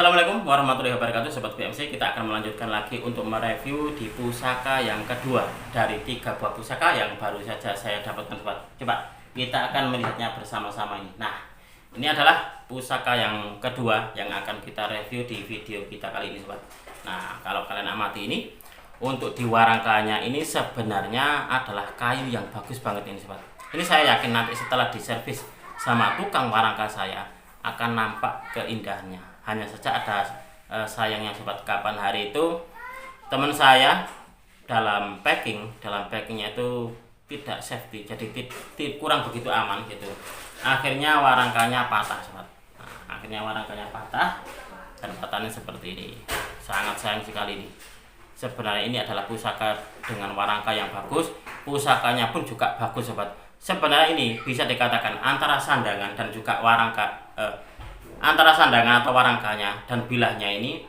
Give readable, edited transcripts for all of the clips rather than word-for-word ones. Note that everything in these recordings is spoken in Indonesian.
Assalamualaikum warahmatullahi wabarakatuh Sobat BMC. Kita akan melanjutkan lagi untuk mereview di pusaka yang kedua dari 3 buah pusaka yang baru saja saya dapatkan Sobat. Coba kita akan melihatnya bersama-sama ini. Nah, ini adalah pusaka yang kedua yang akan kita review di video kita kali ini Sobat. Nah, kalau kalian amati ini, untuk di warangkanya ini sebenarnya adalah kayu yang bagus banget ini Sobat. Ini saya yakin nanti setelah diservis sama tukang warangka saya akan nampak keindahannya. Hanya saja ada sayangnya Sobat, kapan hari itu teman saya dalam packingnya itu tidak safety, jadi kurang begitu aman gitu. Akhirnya warangkanya patah Sobat. Nah, akhirnya warangkanya patah dan patahnya seperti ini. Sangat sayang sekali ini. Sebenarnya ini adalah pusaka dengan warangka yang bagus, pusakanya pun juga bagus Sobat. Sebenarnya ini bisa dikatakan antara sandangan dan juga warangka, antara sandangan atau warangkanya dan bilahnya ini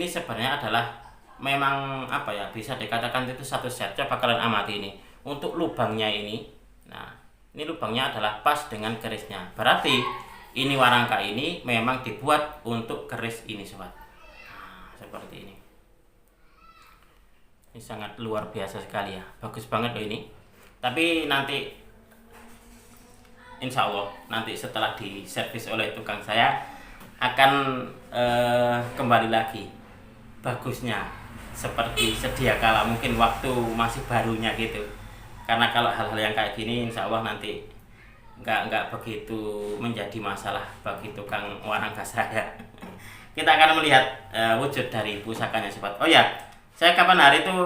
sebenarnya adalah memang apa ya, bisa dikatakan itu satu set. Coba kalian amati ini untuk lubangnya ini. Nah, ini lubangnya adalah pas dengan kerisnya, berarti ini warangka ini memang dibuat untuk keris ini Sobat. Nah, seperti ini sangat luar biasa sekali ya, bagus banget loh ini. Tapi nanti insya Allah nanti setelah diservis oleh tukang saya akan kembali lagi bagusnya seperti sedia kala, mungkin waktu masih barunya gitu. Karena kalau hal-hal yang kayak gini insya Allah nanti nggak begitu menjadi masalah bagi tukang warangka saya. Kita akan melihat wujud dari pusakanya Sobat. Oh ya, saya kapan hari itu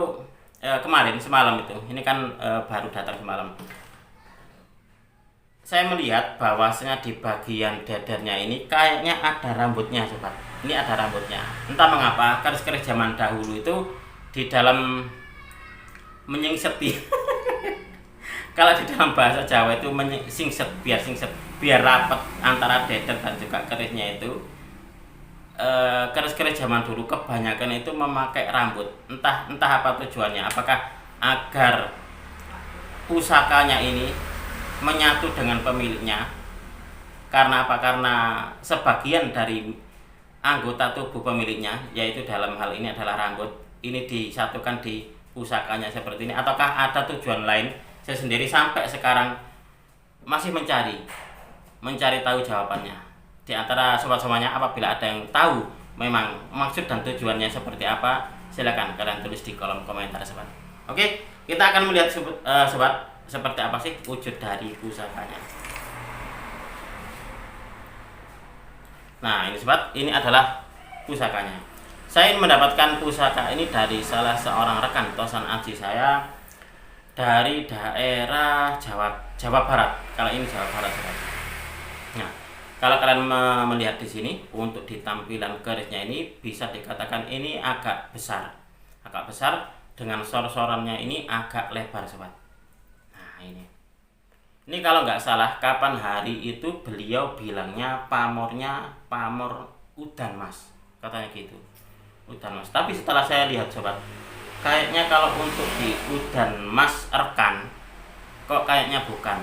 kemarin semalam itu, ini kan baru datang semalam. Saya melihat bahwasanya di bagian dadarnya ini kayaknya ada rambutnya Sobat. Ini ada rambutnya. Entah mengapa keris-keris zaman dahulu itu di dalam menyingseti. Kalau di dalam bahasa Jawa itu singset biar rapat antara dadar dan juga kerisnya itu. Keris-keris zaman dulu kebanyakan itu memakai rambut. Entah apa tujuannya. Apakah agar pusakanya ini menyatu dengan pemiliknya? Karena apa? Karena sebagian dari anggota tubuh pemiliknya, yaitu dalam hal ini adalah rambut, ini disatukan di pusakanya seperti ini. Ataukah ada tujuan lain? Saya sendiri sampai sekarang masih mencari tahu jawabannya. Di antara sobat semuanya, apabila ada yang tahu memang maksud dan tujuannya seperti apa, silakan kalian tulis di kolom komentar Sobat. Oke, kita akan melihat Sobat seperti apa sih wujud dari pusakanya. Nah, ini Sobat, ini adalah pusakanya. Saya mendapatkan pusaka ini dari salah seorang rekan tosan aji saya dari daerah Jawa Barat. Kalau ini Jawa Barat Sobat. Nah, kalau kalian melihat di sini untuk di tampilan kerisnya ini bisa dikatakan ini agak besar dengan sor-sorannya ini agak lebar Sobat. Ini kalau nggak salah kapan hari itu beliau bilangnya pamor udan Mas, katanya gitu, udan Mas. Tapi setelah saya lihat Sobat, kayaknya kalau untuk di udan Mas rekan kok kayaknya bukan.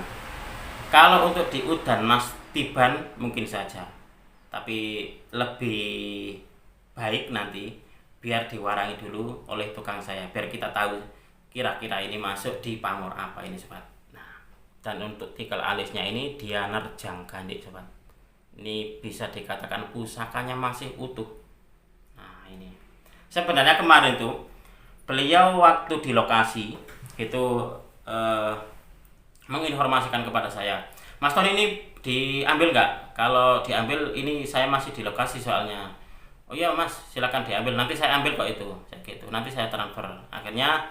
Kalau untuk di udan Mas tiban mungkin saja, tapi lebih baik nanti biar diwarangi dulu oleh tukang saya, biar kita tahu kira-kira ini masuk di pamor apa ini Sobat. Nah, dan untuk tikal alisnya ini dia nerjang gandik Sobat. Ini bisa dikatakan pusakanya masih utuh. Nah, ini sebenarnya kemarin tuh beliau waktu di lokasi itu menginformasikan kepada saya, Mas Tony ini diambil nggak? Kalau diambil ini saya masih di lokasi soalnya. Oh iya Mas, silakan diambil, nanti saya ambil kok itu, gitu. Nanti saya transfer. Akhirnya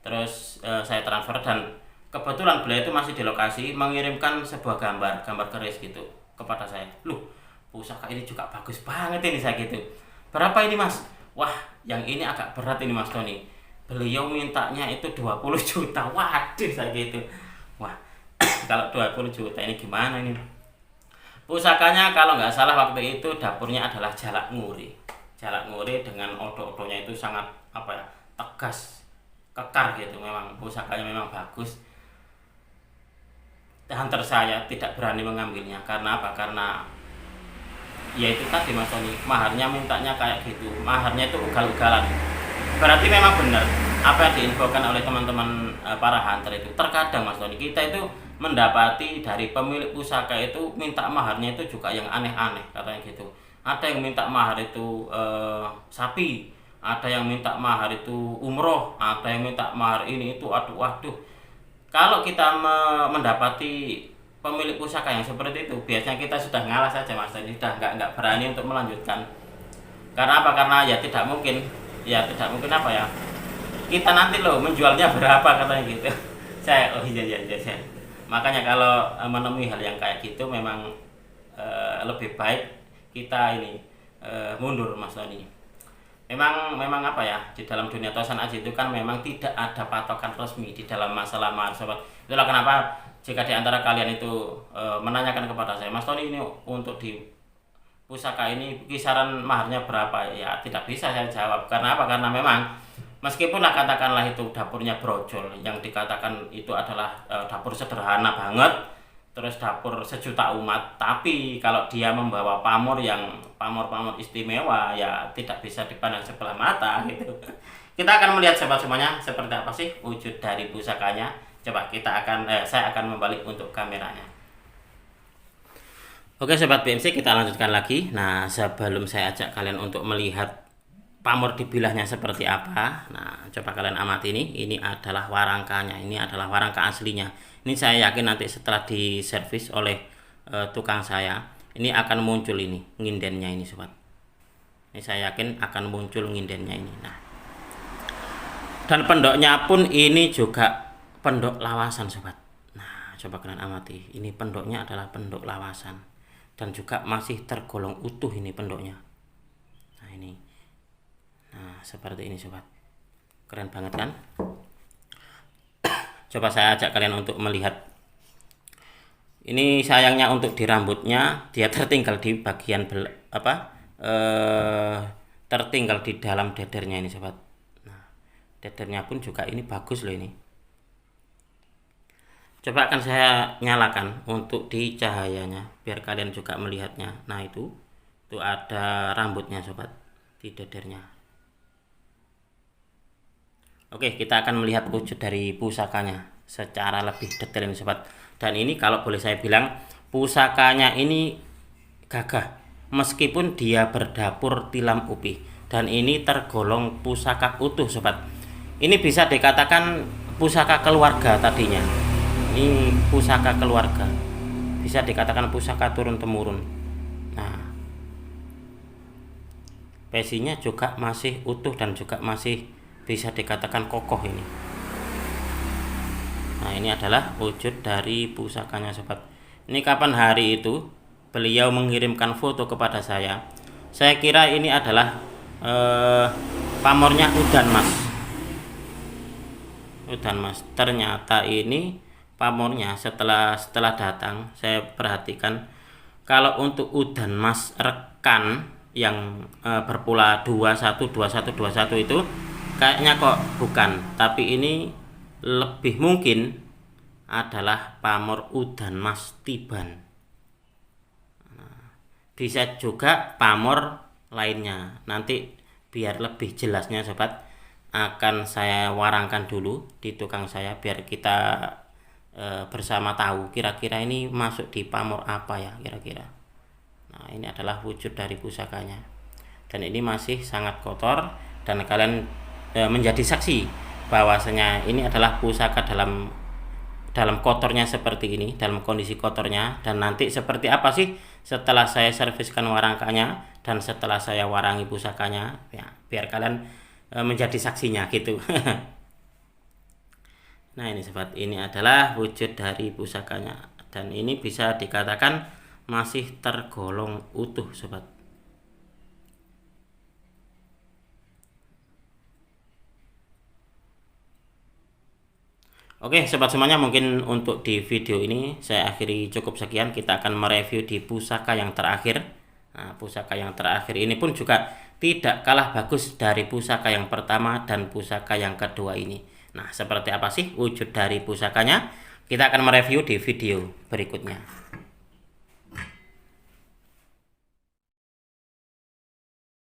terus saya transfer dan kebetulan beliau itu masih di lokasi mengirimkan sebuah gambar keris gitu kepada saya. Loh, pusaka ini juga bagus banget ini, saya gitu. Berapa ini Mas? Wah, yang ini agak berat ini Mas Tony. Beliau mintanya itu 20 juta. Waduh, saya gitu. Wah, kalau 20 juta ini gimana ini? Pusakanya kalau nggak salah waktu itu dapurnya adalah jalak nguri dengan odo-odonya itu sangat apa ya, tegas, kekar gitu. Memang pusakanya memang bagus. Hunter saya tidak berani mengambilnya karena apa? Karena ya itu tadi Mas Tony, maharnya mintanya kayak gitu, maharnya itu ugal-ugalan. Berarti memang benar apa yang diinfokan oleh teman-teman para hunter itu. Terkadang Mas Tony, kita itu mendapati dari pemilik pusaka itu minta maharnya itu juga yang aneh-aneh katanya gitu. Ada yang minta mahar itu sapi, ada yang minta mahar itu umroh, ada yang minta mahar ini itu. Waduh. Kalau kita mendapati pemilik pusaka yang seperti itu, biasanya kita sudah ngalah saja Mas Tony, sudah nggak berani untuk melanjutkan. Karena apa? Karena ya tidak mungkin apa ya, kita nanti loh menjualnya berapa katanya gitu. Oh iya. Makanya kalau menemui hal yang kayak gitu memang lebih baik kita ini mundur Mas Tony. Memang apa ya, di dalam dunia tosan aja itu kan memang tidak ada patokan resmi di dalam masalah mahar sobat. Itulah kenapa jika di antara kalian itu menanyakan kepada saya, Mas Tony ini untuk di pusaka ini kisaran maharnya berapa, ya tidak bisa saya jawab. Karena apa? Karena memang meskipun katakanlah itu dapurnya brojol, yang dikatakan itu adalah dapur sederhana banget, terus dapur sejuta umat, tapi kalau dia membawa pamor yang pamor istimewa, ya tidak bisa dipandang sebelah mata gitu. Kita akan melihat sobat semuanya seperti apa sih wujud dari pusakanya. Coba saya akan membalik untuk kameranya. Oke sobat BMC, kita lanjutkan lagi. Nah, sebelum saya ajak kalian untuk melihat pamor dibilahnya seperti apa, nah coba kalian amati ini adalah warangkanya, ini adalah warangka aslinya. Ini saya yakin nanti setelah diservis oleh tukang saya, ini akan muncul ini ngindennya ini sobat. Ini saya yakin akan muncul ngindennya ini. Nah, dan pendoknya pun ini juga pendok lawasan sobat. Nah, coba kalian amati, ini pendoknya adalah pendok lawasan dan juga masih tergolong utuh ini pendoknya. Nah ini, nah seperti ini sobat, keren banget kan? Coba saya ajak kalian untuk melihat. Ini sayangnya untuk di rambutnya dia tertinggal di bagian tertinggal di dalam dedernya ini sobat. Nah, dedernya pun juga ini bagus loh ini. Coba akan saya nyalakan untuk di cahayanya biar kalian juga melihatnya. Nah itu ada rambutnya sobat di dedernya. Oke, kita akan melihat wujud dari pusakanya secara lebih detail ini sobat. Dan ini kalau boleh saya bilang, pusakanya ini gagah meskipun dia berdapur tilam upi, dan ini tergolong pusaka utuh sobat. Ini bisa dikatakan pusaka keluarga tadinya. Ini pusaka keluarga, bisa dikatakan pusaka turun temurun. Nah, pesinya juga masih utuh dan juga masih bisa dikatakan kokoh ini. Nah, ini adalah wujud dari pusakanya sobat. Ini kapan hari itu beliau mengirimkan foto kepada saya kira ini adalah pamornya udan mas. Ternyata ini pamornya setelah datang saya perhatikan, kalau untuk udan mas rekan yang berpula 21 itu kayaknya kok bukan, tapi ini lebih mungkin adalah pamor udan mas tiban. Nah, bisa juga pamor lainnya. Nanti biar lebih jelasnya sobat akan saya warangkan dulu di tukang saya biar kita bersama tahu kira-kira ini masuk di pamor apa ya kira-kira. Nah, ini adalah wujud dari pusakanya, dan ini masih sangat kotor, dan kalian menjadi saksi bahwasanya ini adalah pusaka dalam kotornya seperti ini, dalam kondisi kotornya. Dan nanti seperti apa sih setelah saya serviskan warangkanya dan setelah saya warangi pusakanya, ya biar kalian menjadi saksinya gitu. Nah ini sobat, ini adalah wujud dari pusakanya, dan ini bisa dikatakan masih tergolong utuh sobat. Oke sobat semuanya, mungkin untuk di video ini saya akhiri cukup sekian. Kita akan mereview di pusaka yang terakhir. Nah, pusaka yang terakhir ini pun juga tidak kalah bagus dari pusaka yang pertama dan pusaka yang kedua ini. Nah, seperti apa sih wujud dari pusakanya? Kita akan mereview di video berikutnya.